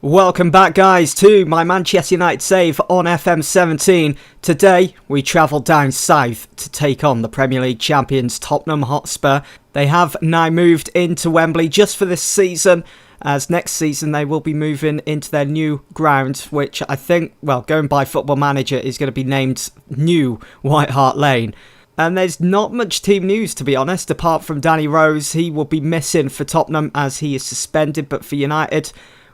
Welcome back, guys, to my Manchester United save on FM17. Today we travel down south to take on the Premier League champions Tottenham Hotspur. They have now moved into Wembley just for this season, as next season they will be moving into their new ground, which I think, well, going by Football Manager, is going to be named New White Hart Lane. And there's not much team news, to be honest, apart from Danny Rose. He will be missing for Tottenham as he is suspended, but for United,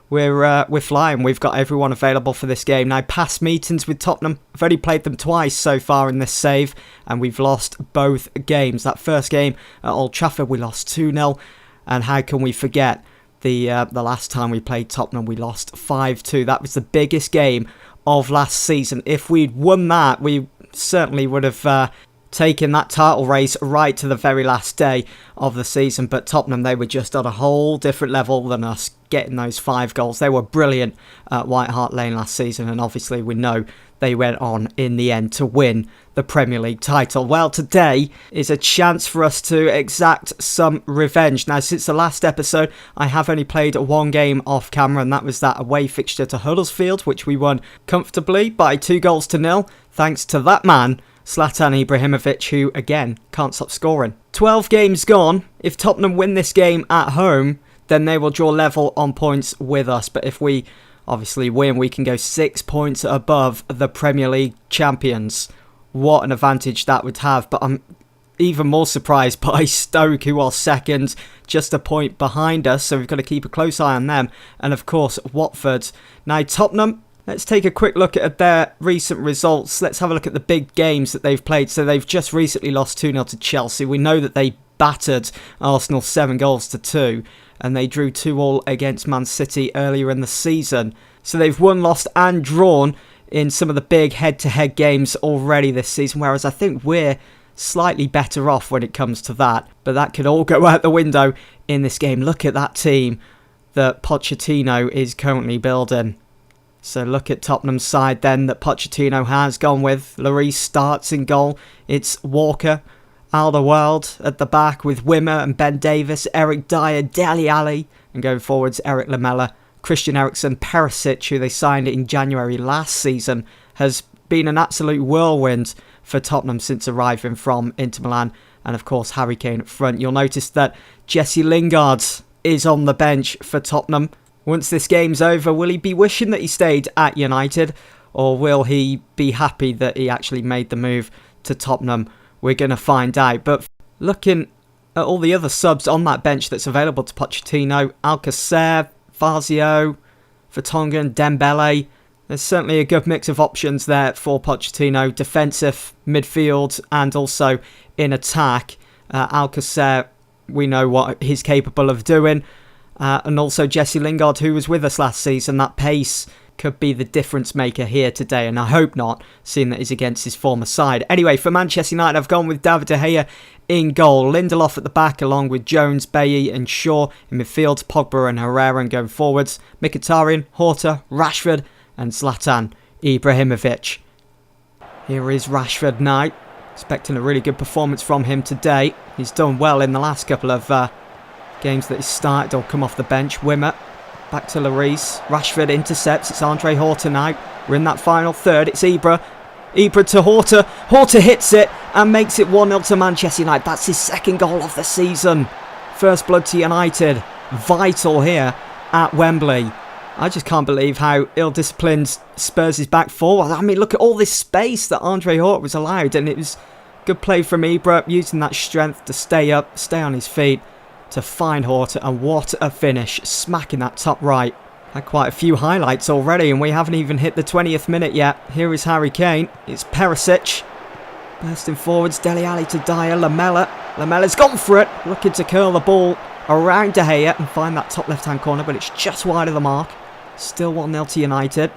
we're flying. We've got everyone available for this game. Now, past meetings with Tottenham, I've only played them twice so far in this save, and we've lost both games. That first game at Old Trafford, we lost 2-0, and how can we forget the last time we played Tottenham, we lost 5-2. That was the biggest game of last season. If we'd won that, we certainly would have taken that title race right to the very last day of the season. But Tottenham, they were just on a whole different level than us, getting those 5 goals. They were brilliant at White Hart Lane last season, and obviously we know they went on in the end to win the Premier League title. Well, today is a chance for us to exact some revenge. Now, since the last episode, I have only played one game off camera, and that was that away fixture to Huddersfield, which we won comfortably by 2-0, thanks to that man, Zlatan Ibrahimovic, who, again, can't stop scoring. 12 games gone. If Tottenham win this game at home, then they will draw level on points with us. But if we obviously win, we can go 6 points above the Premier League champions. What an advantage that would have. But I'm even more surprised by Stoke, who are second, just a point behind us. So we've got to keep a close eye on them. And of course, Watford. Now, Tottenham, let's take a quick look at their recent results. Let's have a look at the big games that they've played. So they've just recently lost 2-0 to Chelsea. We know that they battered Arsenal 7-2, and they drew 2-2 against Man City earlier in the season. So they've won, lost and drawn in some of the big head-to-head games already this season, whereas I think we're slightly better off when it comes to that. But that could all go out the window in this game. Look at that team that Pochettino is currently building. So look at Tottenham's side then that Pochettino has gone with. Lloris starts in goal. It's Walker, Alderweireld at the back with Wimmer and Ben Davies, Eric Dyer, Dele Alli, and going forwards Eric Lamela, Christian Eriksen, Perisic, who they signed in January last season, has been an absolute whirlwind for Tottenham since arriving from Inter Milan, and of course Harry Kane up front. You'll notice that Jesse Lingard is on the bench for Tottenham. Once this game's over, will he be wishing that he stayed at United, or will he be happy that he actually made the move to Tottenham? We're going to find out. But looking at all the other subs on that bench that's available to Pochettino, Alcacer, Fazio, Vertonghen, Dembele, there's certainly a good mix of options there for Pochettino. Defensive, midfield, and also in attack. Alcacer, we know what he's capable of doing. And also Jesse Lingard, who was with us last season. That pace could be the difference maker here today, and I hope not, seeing that he's against his former side. Anyway, for Manchester United, I've gone with David De Gea in goal, Lindelof at the back, along with Jones, Bailly and Shaw in midfield, Pogba and Herrera and going forwards, Mkhitaryan, Horta, Rashford and Zlatan Ibrahimovic. Here is Rashford now, expecting a really good performance from him today. He's done well in the last couple of games that he's started or come off the bench. Wimmer, back to Lloris. Rashford intercepts. It's Andre Horta now. We're in that final third. It's Ibra. Ibra to Horta. Horta hits it and makes it 1-0 to Manchester United. That's his second goal of the season. First blood to United. Vital here at Wembley. I just can't believe how ill-disciplined Spurs is back four. I mean, look at all this space that Andre Horta was allowed, and it was good play from Ibra, using that strength to stay up, stay on his feet, to find Horta, and what a finish, smacking that top right. Had quite a few highlights already, and we haven't even hit the 20th minute yet. Here is Harry Kane. It's Perisic. Bursting forwards, Dele Alli to Dyer, Lamela. Lamela's gone for it, looking to curl the ball around De Gea and find that top left-hand corner, but it's just wide of the mark. Still 1-0 to United.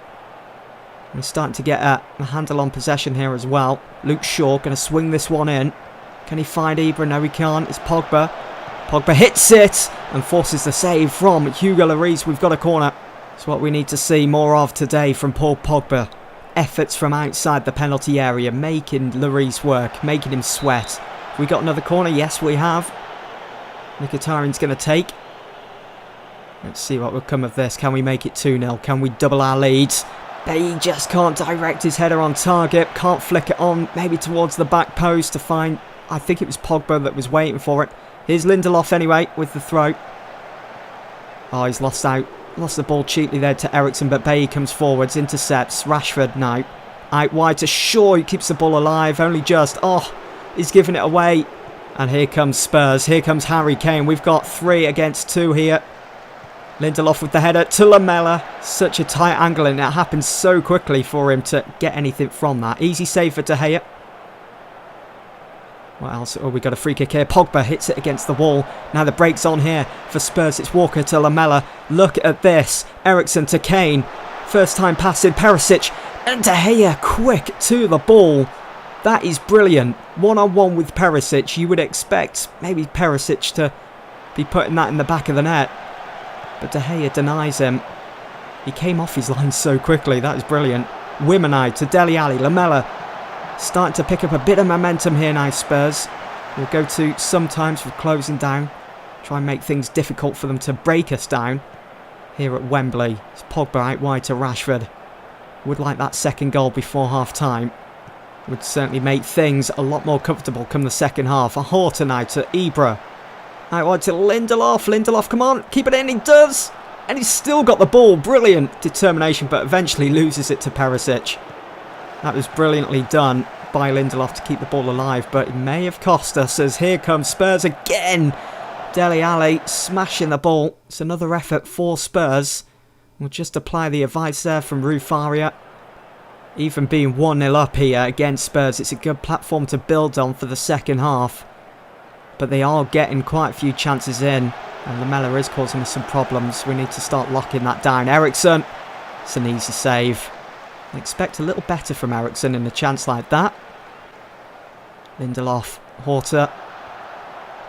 We're starting to get a handle on possession here as well. Luke Shaw going to swing this one in. Can he find Ibra? No, he can't. It's Pogba. Pogba hits it and forces the save from Hugo Lloris. We've got a corner. It's what we need to see more of today from Paul Pogba. Efforts from outside the penalty area, making Lloris work, making him sweat. We got another corner? Yes, we have. Mkhitaryan's going to take. Let's see what will come of this. Can we make it 2-0? Can we double our leads? He just can't direct his header on target. Can't flick it on, maybe towards the back post to find... I think it was Pogba that was waiting for it. Here's Lindelof anyway with the throw. Oh, he's lost out. Lost the ball cheaply there to Eriksen, but Bailly comes forwards, intercepts. Rashford now. Out wide to Shaw, who keeps the ball alive. Only just. Oh, he's giving it away. And here comes Spurs. Here comes Harry Kane. We've got 3 against 2 here. Lindelof with the header to Lamela. Such a tight angle, and it happens so quickly for him to get anything from that. Easy save for De Gea. What else? Oh, we got a free kick here. Pogba hits it against the wall. Now the break's on here for Spurs. It's Walker to Lamela. Look at this. Eriksen to Kane. First time passing. Perisic. And De Gea quick to the ball. That is brilliant. One-on-one with Perisic. You would expect maybe Perisic to be putting that in the back of the net. But De Gea denies him. He came off his line so quickly. That is brilliant. Wimanai to Dele Alli. Lamela starting to pick up a bit of momentum here now, Spurs. We'll go to sometimes for closing down. Try and make things difficult for them to break us down. Here at Wembley. It's Pogba out wide to Rashford. Would like that second goal before half-time. Would certainly make things a lot more comfortable come the second half. A Horta now to Ibra. Out wide to Lindelof. Lindelof, come on. Keep it in. He does. And he's still got the ball. Brilliant determination, but eventually loses it to Perisic. That was brilliantly done by Lindelof to keep the ball alive, but it may have cost us as here comes Spurs again. Dele Alli smashing the ball. It's another effort for Spurs. We'll just apply the advice there from Rufaria. Even being 1-0 up here against Spurs, it's a good platform to build on for the second half. But they are getting quite a few chances in, and Lamela is causing us some problems. We need to start locking that down. Eriksen, it's an easy save. I expect a little better from Eriksen in a chance like that. Lindelof, Horta,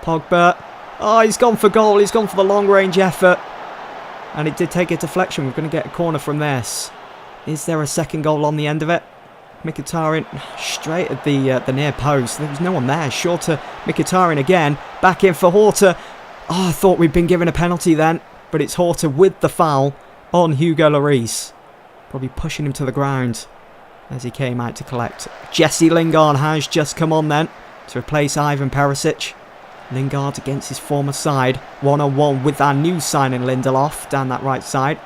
Pogba. Oh, he's gone for goal. He's gone for the long-range effort. And it did take a deflection. We're going to get a corner from this. Is there a second goal on the end of it? Mkhitaryan straight at the near post. There was no one there. Short to Mkhitaryan again. Back in for Horta. Oh, I thought we'd been given a penalty then. But it's Horta with the foul on Hugo Lloris. Probably pushing him to the ground as he came out to collect. Jesse Lingard has just come on then to replace Ivan Perisic. Lingard against his former side. One-on-one with our new signing Lindelof down that right side.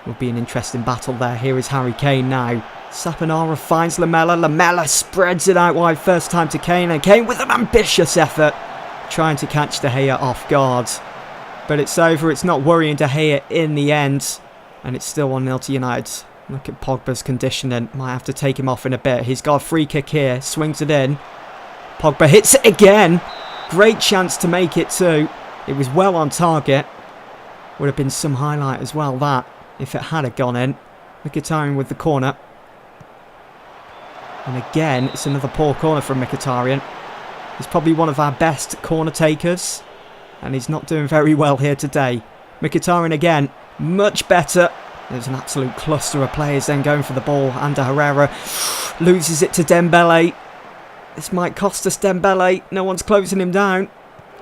Will be an interesting battle there. Here is Harry Kane now. Saponara finds Lamela. Lamela spreads it out wide first time to Kane. And Kane with an ambitious effort. Trying to catch De Gea off guard. But it's over. It's not worrying De Gea in the end. And it's still 1-0 to United. Look at Pogba's conditioning. Might have to take him off in a bit. He's got a free kick here. Swings it in. Pogba hits it again. Great chance to make it too. It was well on target. Would have been some highlight as well, that, if it had gone in. Mkhitaryan with the corner. And again, it's another poor corner from Mkhitaryan. He's probably one of our best corner takers. And he's not doing very well here today. Mkhitaryan again. Much better. There's an absolute cluster of players then going for the ball. Ander Herrera loses it to Dembele. This might cost us Dembele. No one's closing him down.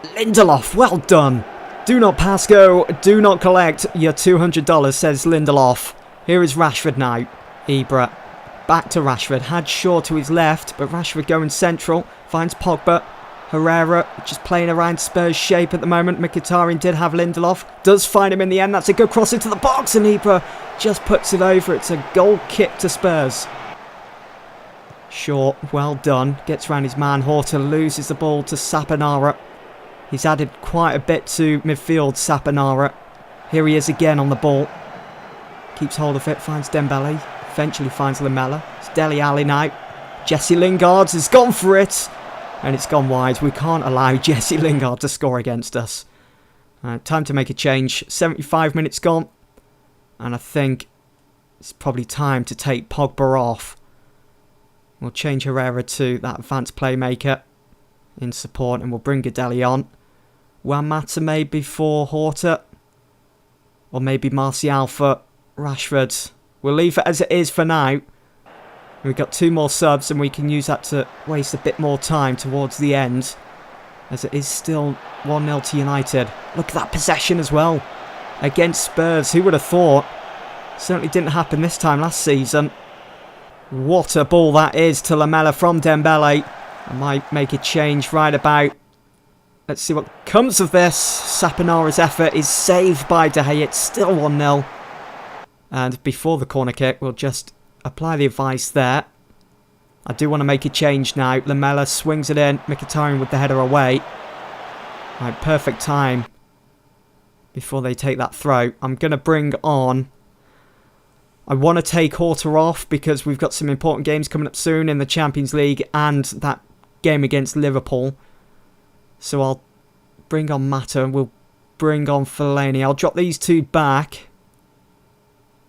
Lindelof, well done. Do not pass go. Do not collect your $200, says Lindelof. Here is Rashford now. Ibra. Back to Rashford. Had Shaw to his left, but Rashford going central. Finds Pogba. Herrera just playing around Spurs shape at the moment. Mkhitaryan did have Lindelof. Does find him in the end. That's a good cross into the box. And Ibra just puts it over. It's a goal kick to Spurs. Shaw, well done. Gets round his man. Horta loses the ball to Saponara. He's added quite a bit to midfield, Saponara. Here he is again on the ball. Keeps hold of it. Finds Dembele. Eventually finds Lamela. It's Dele Alli now. Jesse Lingard has gone for it. And it's gone wide. We can't allow Jesse Lingard to score against us. Time to make a change. 75 minutes gone. And I think it's probably time to take Pogba off. We'll change Herrera to that advanced playmaker in support. And we'll bring Gadeli on. Juan Mata maybe for Horta. Or maybe Martial for Rashford. We'll leave it as it is for now. We've got 2 more subs and we can use that to waste a bit more time towards the end. As it is still 1-0 to United. Look at that possession as well. against Spurs. Who would have thought? Certainly didn't happen this time last season. What a ball that is to Lamela from Dembele. I might make a change right about. Let's see what comes of this. Saponara's effort is saved by De Gea. It's still 1-0. And before the corner kick, we'll just apply the advice there. I do want to make a change now. Lamela swings it in. Mkhitaryan with the header away. Right, perfect time before they take that throw. I'm going to bring on... I want to take Horta off because we've got some important games coming up soon in the Champions League and that game against Liverpool. So I'll bring on Mata and we'll bring on Fellaini. I'll drop these two back.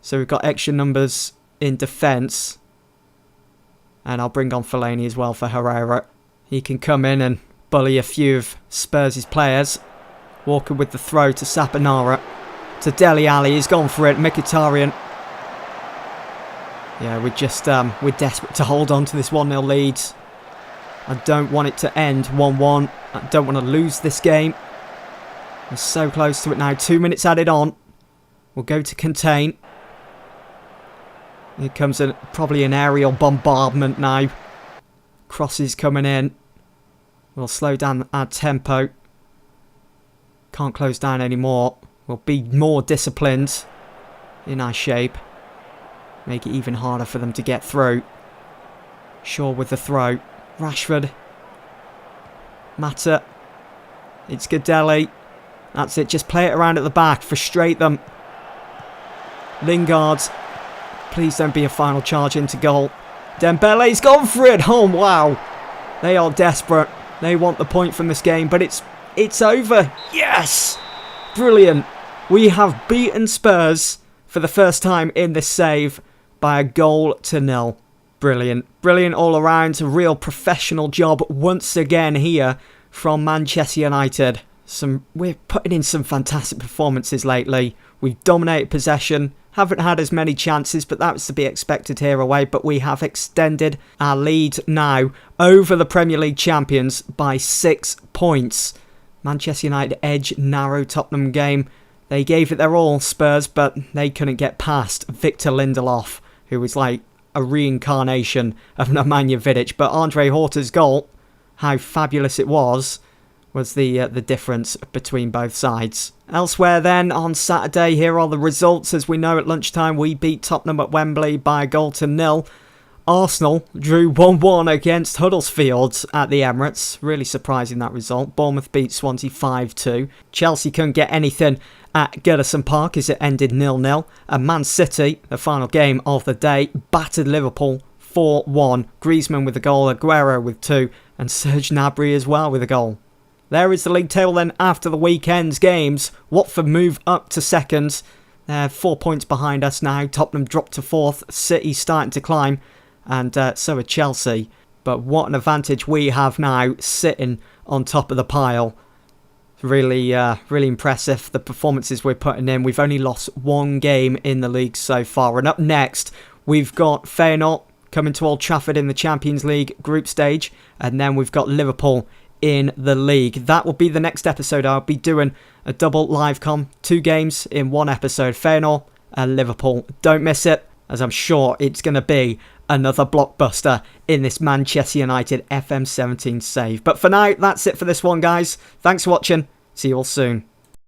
So we've got extra numbers in defence. And I'll bring on Fellaini as well for Herrera. He can come in and bully a few of Spurs' players. Walker with the throw to Saponara. To Dele Alli. He's gone for it. Mkhitaryan. Yeah, we're desperate to hold on to this 1-0 lead. I don't want it to end 1-1. I don't want to lose this game. We're so close to it now. 2 minutes added on. We'll go to contain. Here comes probably an aerial bombardment now. Crosses coming in. We'll slow down our tempo. Can't close down anymore. We'll be more disciplined in our shape. Make it even harder for them to get through. Shaw with the throw. Rashford. Mata. It's Gadeli. That's it. Just play it around at the back. Frustrate them. Lingard. Please don't be a final charge into goal. Dembele's gone for it. Oh, wow. They are desperate. They want the point from this game, but it's over. Yes! Brilliant. We have beaten Spurs for the first time in this save by 1-0. Brilliant. Brilliant all around. A real professional job once again here from Manchester United. We're putting in some fantastic performances lately. We've dominated possession. Haven't had as many chances, but that was to be expected here away. But we have extended our lead now over the Premier League champions by 6 points. Manchester United edge narrow Tottenham game. They gave it their all, Spurs, but they couldn't get past Victor Lindelof, who was like a reincarnation of Nemanja Vidic. But Andre Horta's goal, how fabulous it was the difference between both sides. Elsewhere then, on Saturday, here are the results. As we know, at lunchtime, we beat Tottenham at Wembley by 1-0. Arsenal drew 1-1 against Huddersfield at the Emirates. Really surprising, that result. Bournemouth beat Swansea 5-2. Chelsea couldn't get anything at Goodison Park as it ended 0-0. And Man City, the final game of the day, battered Liverpool 4-1. Griezmann with a goal, Aguero with 2, and Serge Gnabry as well with a goal. There is the league table then after the weekend's games. Watford move up to second. They're 4 points behind us now. Tottenham dropped to fourth. City starting to climb. And so are Chelsea. But what an advantage we have now sitting on top of the pile. Really impressive, the performances we're putting in. We've only lost one game in the league so far. And up next, we've got Feyenoord coming to Old Trafford in the Champions League group stage. And then we've got Liverpool in the league. That will be the next episode. I'll be doing a double live com. 2 games in one episode. Feyenoord and Liverpool. Don't miss it, as I'm sure it's going to be another blockbuster in this Manchester United FM17 save. But for now, that's it for this one, guys. Thanks for watching. See you all soon.